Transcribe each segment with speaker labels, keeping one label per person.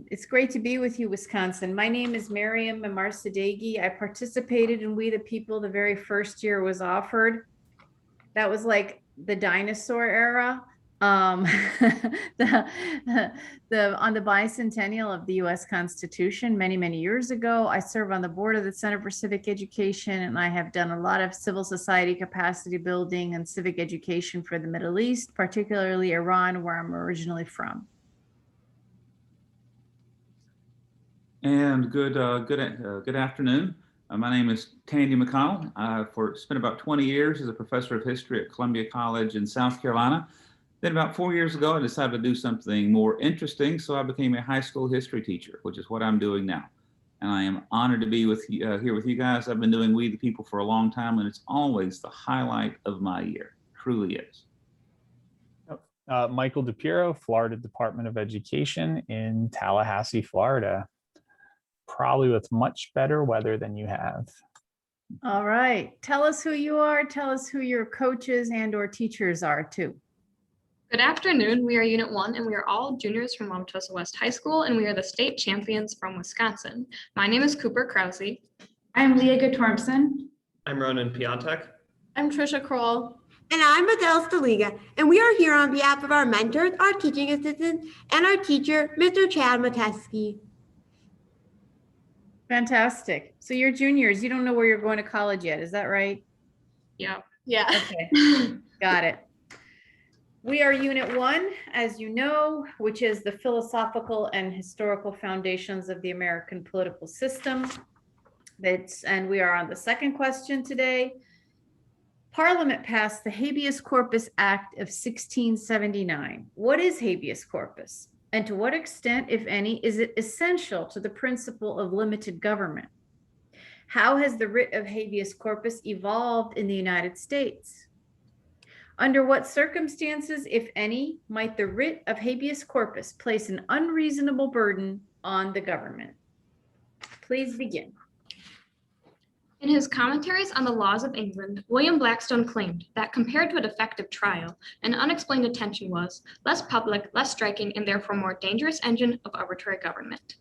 Speaker 1: It's great to be with you, Wisconsin. My name is Miriam Mamarsadeghi. I participated in We the People the very first year it was offered. That was like the dinosaur era. Um, on the bicentennial of the U.S. Constitution many, many years ago. I serve on the board of the Center for Civic Education, and I have done a lot of civil society capacity building and civic education for the Middle East, particularly Iran, where I'm originally from.
Speaker 2: And good afternoon. My name is Tandy McConnell. I've spent about 20 years as a professor of history at Columbia College in South Carolina. Then about 4 years ago, I decided to do something more interesting, so I became a high school history teacher, which is what I'm doing now. And I am honored to be here with you guys. I've been doing We the People for a long time, and it's always the highlight of my year. Truly is.
Speaker 3: Michael DePiero, Florida Department of Education in Tallahassee, Florida. Probably with much better weather than you have.
Speaker 1: All right. Tell us who you are. Tell us who your coaches and or teachers are too.
Speaker 4: Good afternoon. We are Unit 1 and we are all juniors from Wauwatosa West High School and we are the state champions from Wisconsin. My name is Cooper Krause.
Speaker 5: I'm Leah Guttormson.
Speaker 6: I'm Ronan Piontek.
Speaker 7: I'm Trisha Kroll.
Speaker 8: And I'm Adele Staliga, and we are here on behalf of our mentors, our teaching assistants, and our teacher, Mr. Chad Mateski.
Speaker 1: Fantastic. So you're juniors. You don't know where you're going to college yet. Is that right?
Speaker 4: Yeah.
Speaker 1: Okay. Got it. We are Unit 1, as you know, which is the philosophical and historical foundations of the American political system. And we are on the second question today. Parliament passed the Habeas Corpus Act of 1679. What is habeas corpus? And to what extent, if any, is it essential to the principle of limited government? How has the writ of habeas corpus evolved in the United States? Under what circumstances, if any, might the writ of habeas corpus place an unreasonable burden on the government? Please begin.
Speaker 4: In his commentaries on the laws of England, William Blackstone claimed that compared to a defective trial, an unexplained detention was less public, less striking, and therefore more dangerous engine of arbitrary government.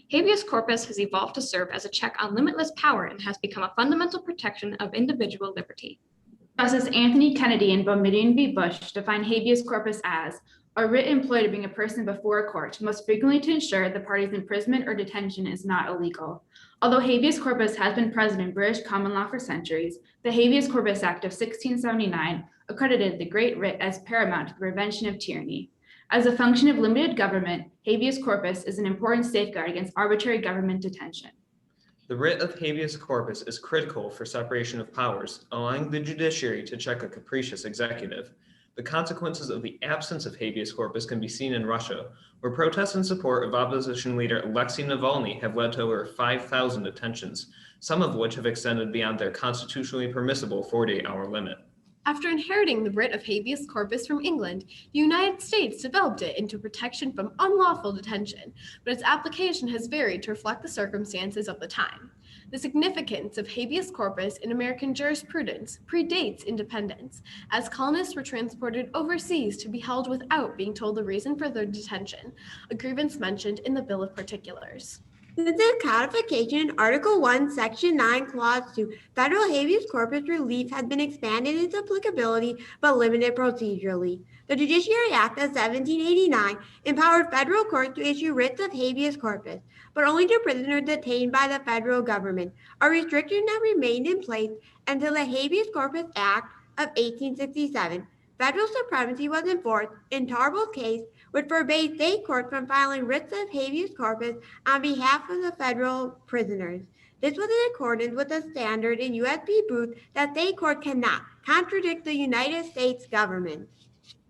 Speaker 4: Habeas corpus has evolved to serve as a check on limitless power and has become a fundamental protection of individual liberty.
Speaker 5: Justice Anthony Kennedy in Boumediene v. Bush defined habeas corpus as a writ employed to bring a person before a court, most frequently to ensure the party's imprisonment or detention is not illegal. Although habeas corpus has been present in British common law for centuries, the Habeas Corpus Act of 1679 accredited the Great Writ as paramount to the prevention of tyranny. As a function of limited government, habeas corpus is an important safeguard against arbitrary government detention.
Speaker 6: The writ of habeas corpus is critical for separation of powers, allowing the judiciary to check a capricious executive. The consequences of the absence of habeas corpus can be seen in Russia, where protests in support of opposition leader Alexei Navalny have led to over 5,000 detentions, some of which have extended beyond their constitutionally permissible 48-hour limit.
Speaker 7: After inheriting the writ of habeas corpus from England, the United States developed it into protection from unlawful detention, but its application has varied to reflect the circumstances of the time. The significance of habeas corpus in American jurisprudence predates independence, as colonists were transported overseas to be held without being told the reason for their detention, a grievance mentioned in the Bill of Particulars.
Speaker 8: Since its codification, Article 1, Section 9, Clause 2, federal habeas corpus relief has been expanded in its applicability but limited procedurally. The Judiciary Act of 1789 empowered federal courts to issue writs of habeas corpus, but only to prisoners detained by the federal government, a restriction that remained in place until the Habeas Corpus Act of 1867. Federal supremacy was enforced in Tarbell's case, which forbade state courts from filing writs of habeas corpus on behalf of the federal prisoners. This was in accordance with the standard in U.S. v. Booth that state court cannot contradict the United States government.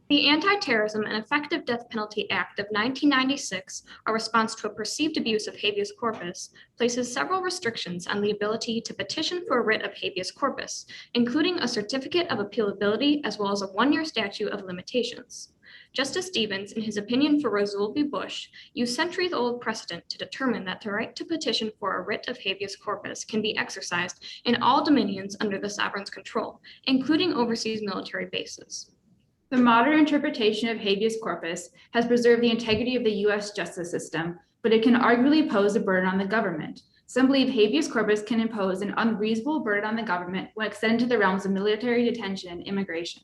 Speaker 4: The Anti-Terrorism and Effective Death Penalty Act of 1996, a response to a perceived abuse of habeas corpus, places several restrictions on the ability to petition for a writ of habeas corpus, including a certificate of appealability as well as a one-year statute of limitations. Justice Stevens, in his opinion for Rasul v. Bush, used centuries-old precedent to determine that the right to petition for a writ of habeas corpus can be exercised in all dominions under the sovereign's control, including overseas military bases.
Speaker 5: The modern interpretation of habeas corpus has preserved the integrity of the U.S. justice system, but it can arguably pose a burden on the government. Some believe habeas corpus can impose an unreasonable burden on the government when extended to the realms of military detention and immigration.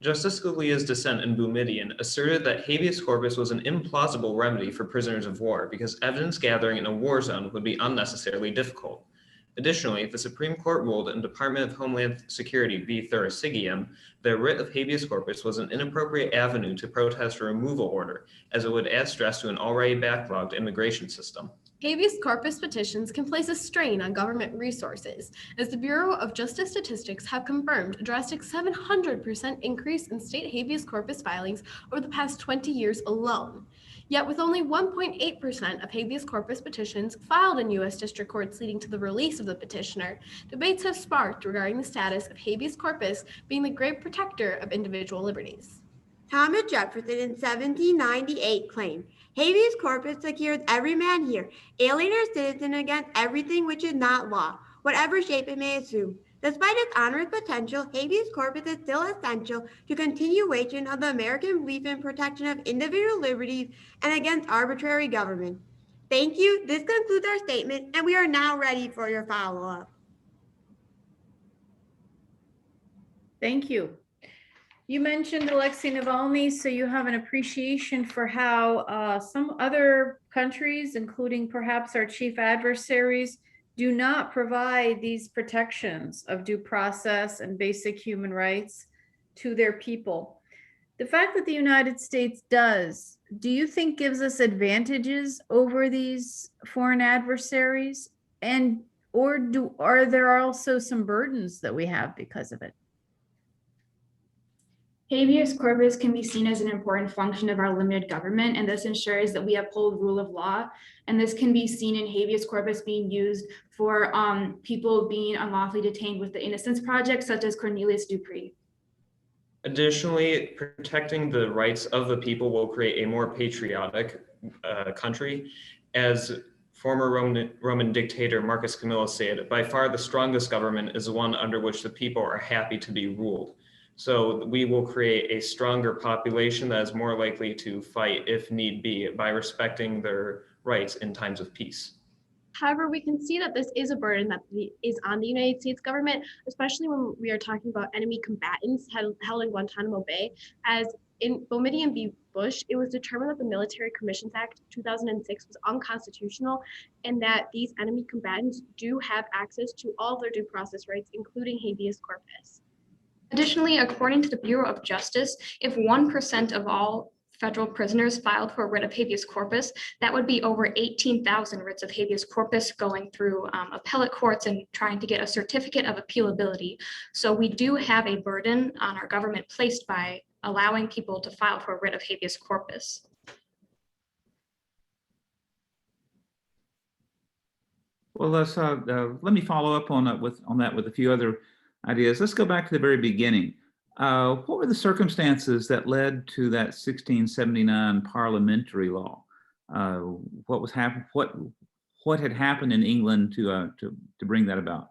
Speaker 6: Justice Scalia's dissent in Boumediene asserted that habeas corpus was an implausible remedy for prisoners of war because evidence gathering in a war zone would be unnecessarily difficult. Additionally, the Supreme Court ruled in Department of Homeland Security v. Thurasigiam that writ of habeas corpus was an inappropriate avenue to protest a removal order, as it would add stress to an already backlogged immigration system.
Speaker 7: Habeas corpus petitions can place a strain on government resources, as the Bureau of Justice Statistics have confirmed a drastic 700% increase in state habeas corpus filings over the past 20 years alone. Yet with only 1.8% of habeas corpus petitions filed in U.S. district courts leading to the release of the petitioner, debates have sparked regarding the status of habeas corpus being the great protector of individual liberties.
Speaker 8: Thomas Jefferson in 1798 claimed, habeas corpus secures every man here, alien or citizen, against everything which is not law, whatever shape it may assume. Despite its onerous potential, habeas corpus is still essential to continuation of the American belief in protection of individual liberties and against arbitrary government. Thank you. This concludes our statement, and we are now ready for your follow-up.
Speaker 1: Thank you. You mentioned Alexei Navalny, so you have an appreciation for how some other countries, including perhaps our chief adversaries, do not provide these protections of due process and basic human rights to their people. The fact that the United States does, do you think gives us advantages over these foreign adversaries? And are there also some burdens that we have because of it?
Speaker 5: Habeas corpus can be seen as an important function of our limited government, and this ensures that we uphold rule of law. And this can be seen in habeas corpus being used for people being unlawfully detained with the Innocence Project, such as Cornelius Dupree.
Speaker 6: Additionally, protecting the rights of the people will create a more patriotic country. As former Roman dictator Marcus Camillus said, by far the strongest government is the one under which the people are happy to be ruled. So we will create a stronger population that is more likely to fight if need be by respecting their rights in times of peace.
Speaker 7: However, we can see that this is a burden that is on the United States government, especially when we are talking about enemy combatants held in Guantanamo Bay. As in Boumediene v. Bush, it was determined that the Military Commissions Act 2006 was unconstitutional, and that these enemy combatants do have access to all of their due process rights, including habeas corpus.
Speaker 4: Additionally, according to the Bureau of Justice, if 1% of all federal prisoners filed for a writ of habeas corpus, that would be over 18,000 writs of habeas corpus going through appellate courts and trying to get a certificate of appealability. So we do have a burden on our government placed by allowing people to file for a writ of habeas corpus.
Speaker 2: Well, let me follow up on that with a few other ideas. Let's go back to the very beginning. What were the circumstances that led to that 1679 parliamentary law? What had happened in England to bring that about?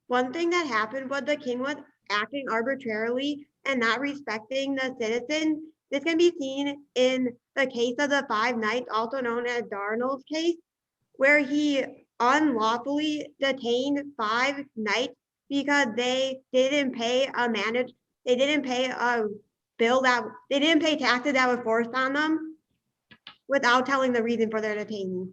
Speaker 8: One thing that happened was the king was acting arbitrarily and not respecting the citizens. This can be seen in the case of the 5 knights, also known as Darnell's case, where he unlawfully detained 5 knights because they didn't pay taxes that were forced on them without telling the reason for their detaining.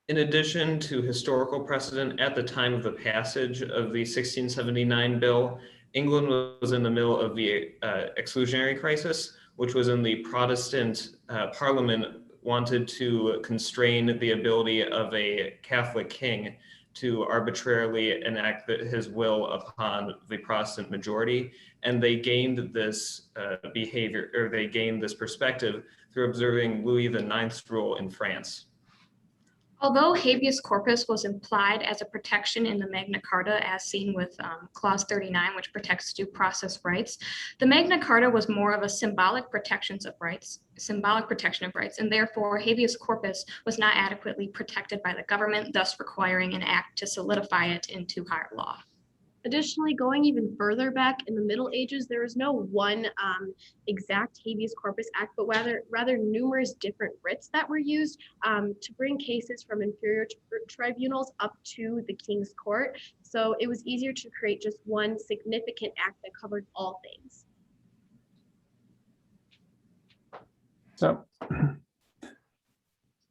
Speaker 6: In addition to historical precedent, at the time of the passage of the 1679 bill, England was in the middle of the exclusionary crisis, which was in the Protestant Parliament wanted to constrain the ability of a Catholic king to arbitrarily enact his will upon the Protestant majority. And they gained this behavior, or they gained this perspective through observing Louis IX's rule in France.
Speaker 4: Although habeas corpus was implied as a protection in the Magna Carta, as seen with Clause 39, which protects due process rights, the Magna Carta was more of a symbolic protection of rights, and therefore habeas corpus was not adequately protected by the government, thus requiring an act to solidify it into higher law.
Speaker 7: Additionally, going even further back in the Middle Ages, there was no one exact habeas corpus act, but rather numerous different writs that were used to bring cases from inferior tribunals up to the King's Court. So it was easier to create just one significant act that covered all things.
Speaker 3: So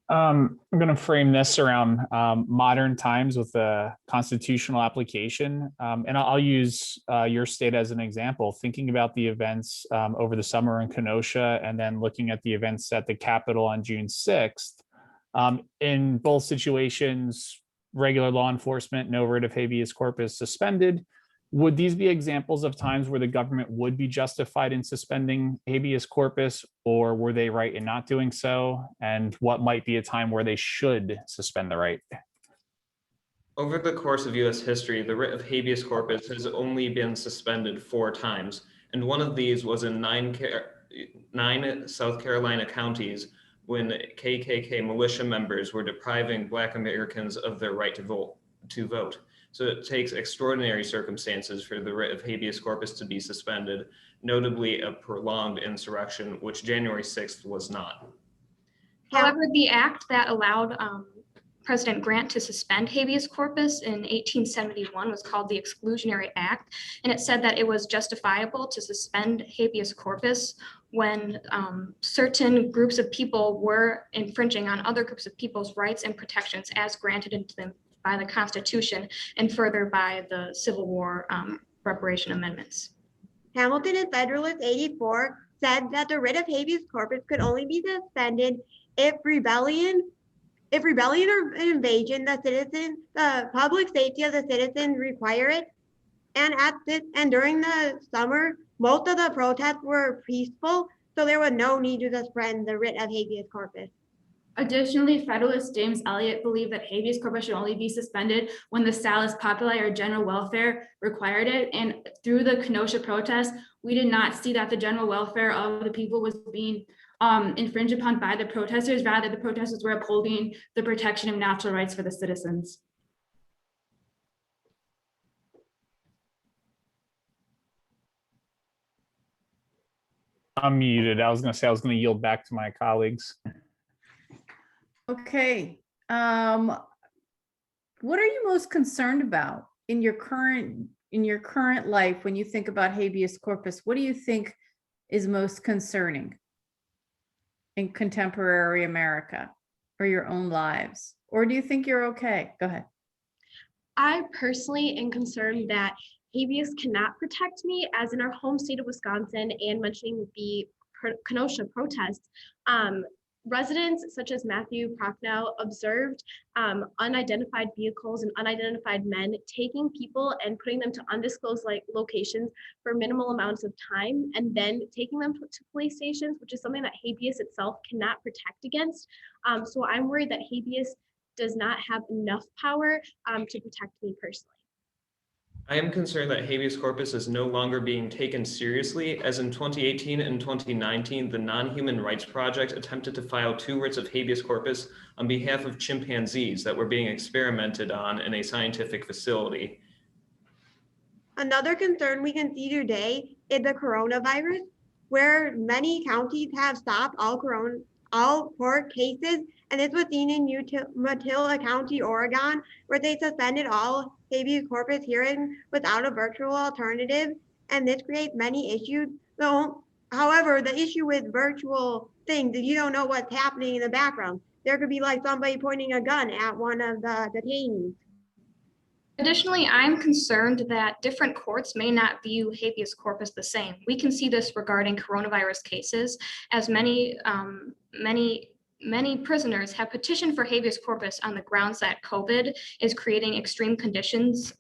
Speaker 3: I'm going to frame this around modern times with a constitutional application. And I'll use your state as an example, thinking about the events over the summer in Kenosha and then looking at the events at the Capitol on June 6th. In both situations, regular law enforcement, no writ of habeas corpus suspended. Would these be examples of times where the government would be justified in suspending habeas corpus, or were they right in not doing so? And what might be a time where they should suspend the right?
Speaker 6: Over the course of U.S. history, the writ of habeas corpus has only been suspended 4 times, and one of these was in 9 South Carolina counties when KKK militia members were depriving Black Americans of their right to vote. So it takes extraordinary circumstances for the writ of habeas corpus to be suspended, notably a prolonged insurrection, which January 6th was not.
Speaker 4: However, the act that allowed President Grant to suspend habeas corpus in 1871 was called the Exclusionary Act, and it said that it was justifiable to suspend habeas corpus when certain groups of people were infringing on other groups of people's rights and protections as granted into them by the Constitution and further by the Civil War reparation amendments.
Speaker 8: Hamilton and Federalist 84 said that the writ of habeas corpus could only be suspended if rebellion or invasion, the public safety of the citizens require it. And during the summer, most of the protests were peaceful, so there was no need to suspend the writ of habeas corpus.
Speaker 5: Additionally, Federalist James Elliott believed that habeas corpus should only be suspended when the salus populi or general welfare required it. And through the Kenosha protests, we did not see that the general welfare of the people was being infringed upon by the protesters. Rather, the protesters were upholding the protection of natural rights for the citizens.
Speaker 3: I'm muted. I was going to yield back to my colleagues.
Speaker 1: Okay. What are you most concerned about in your current life when you think about habeas corpus? What do you think is most concerning in contemporary America or your own lives? Or do you think you're okay? Go ahead.
Speaker 7: I personally am concerned that habeas cannot protect me, as in our home state of Wisconsin and mentioning the Kenosha protests. Residents such as Matthew Prochnow observed unidentified vehicles and unidentified men taking people and putting them to undisclosed locations for minimal amounts of time, and then taking them to police stations, which is something that habeas itself cannot protect against. So I'm worried that habeas does not have enough power to protect me personally.
Speaker 6: I am concerned that habeas corpus is no longer being taken seriously, as in 2018 and 2019, the Non-Human Rights Project attempted to file 2 writs of habeas corpus on behalf of chimpanzees that were being experimented on in a scientific facility.
Speaker 8: Another concern we can see today is the coronavirus, where many counties have stopped all court cases, and this was seen in Umatilla County, Oregon, where they suspended all habeas corpus hearings without a virtual alternative, and this creates many issues. So, however, the issue with virtual things is you don't know what's happening in the background. There could be somebody pointing a gun at one of the detainees.
Speaker 4: Additionally, I'm concerned that different courts may not view habeas corpus the same. We can see this regarding coronavirus cases, as many prisoners have petitioned for habeas corpus on the grounds that COVID is creating extreme conditions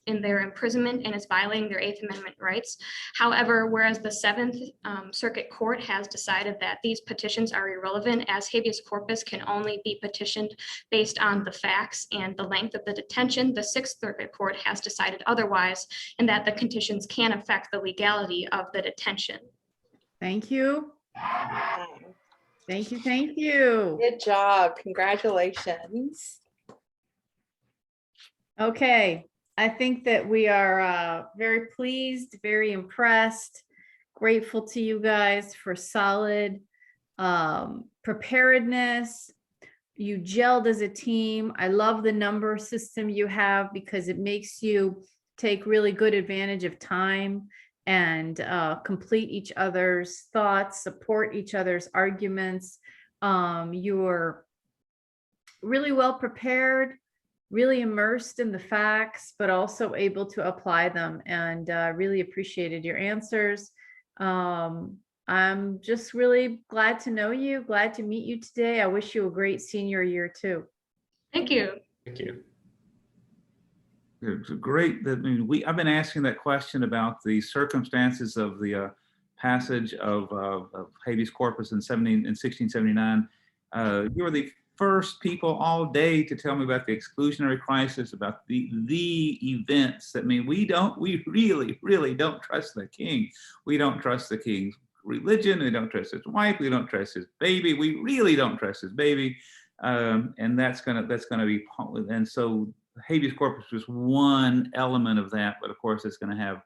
Speaker 4: in their imprisonment and is violating their 8th Amendment rights. However, whereas the 7th Circuit Court has decided that these petitions are irrelevant, as habeas corpus can only be petitioned based on the facts and the length of the detention, the 6th Circuit Court has decided otherwise, and that the conditions can affect the legality of the detention.
Speaker 1: Thank you. Thank you. Thank you.
Speaker 9: Good job. Congratulations.
Speaker 1: Okay. I think that we are very pleased, very impressed, grateful to you guys for solid preparedness. You gelled as a team. I love the number system you have because it makes you take really good advantage of time and complete each other's thoughts, support each other's arguments. You're really well prepared, really immersed in the facts, but also able to apply them, and really appreciated your answers. I'm just really glad to know you, glad to meet you today. I wish you a great senior year too.
Speaker 4: Thank you.
Speaker 6: Thank you.
Speaker 2: It's great that I've been asking that question about the circumstances of the passage of habeas corpus in 1679. You were the first people all day to tell me about the exclusionary crisis, about the events that we really don't trust the king. We don't trust the king's religion. We don't trust his wife. We don't trust his baby. We really don't trust his baby. And that's gonna be, and so habeas corpus was one element of that, but of course it's going to have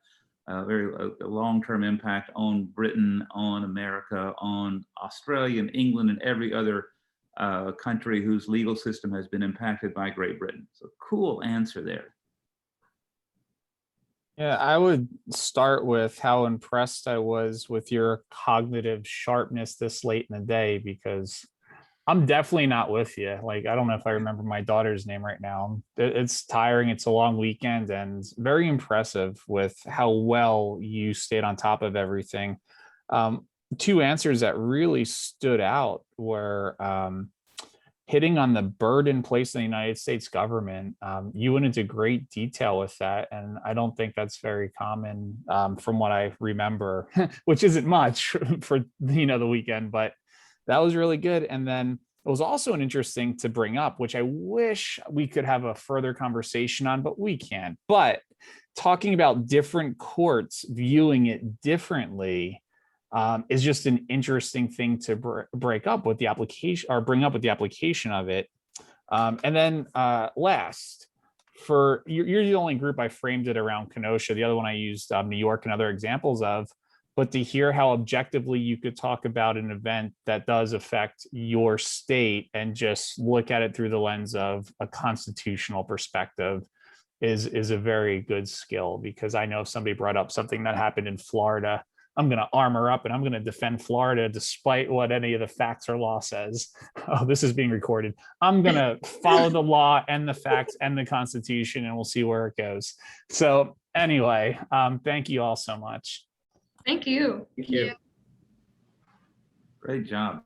Speaker 2: a long-term impact on Britain, on America, on Australia and England and every other country whose legal system has been impacted by Great Britain. So cool answer there.
Speaker 3: Yeah, I would start with how impressed I was with your cognitive sharpness this late in the day, because I'm definitely not with you. Like, I don't know if I remember my daughter's name right now. It's tiring. It's a long weekend, and very impressive with how well you stayed on top of everything. Two answers that really stood out were hitting on the burden placed on the United States government. You went into great detail with that, and I don't think that's very common from what I remember, which isn't much for the weekend, but that was really good. And then it was also an interesting to bring up, which I wish we could have a further conversation on, but we can't. But talking about different courts viewing it differently is just an interesting thing to break up with the application, or bring up with the application of it. And then last, you're the only group I framed it around Kenosha. The other one I used New York and other examples of. But to hear how objectively you could talk about an event that does affect your state and just look at it through the lens of a constitutional perspective is a very good skill, because I know if somebody brought up something that happened in Florida, I'm going to armor up and I'm going to defend Florida despite what any of the facts or law says. Oh, this is being recorded. I'm going to follow the law and the facts and the Constitution, and we'll see where it goes. So anyway, thank you all so much.
Speaker 4: Thank you.
Speaker 6: Thank you.
Speaker 2: Great job.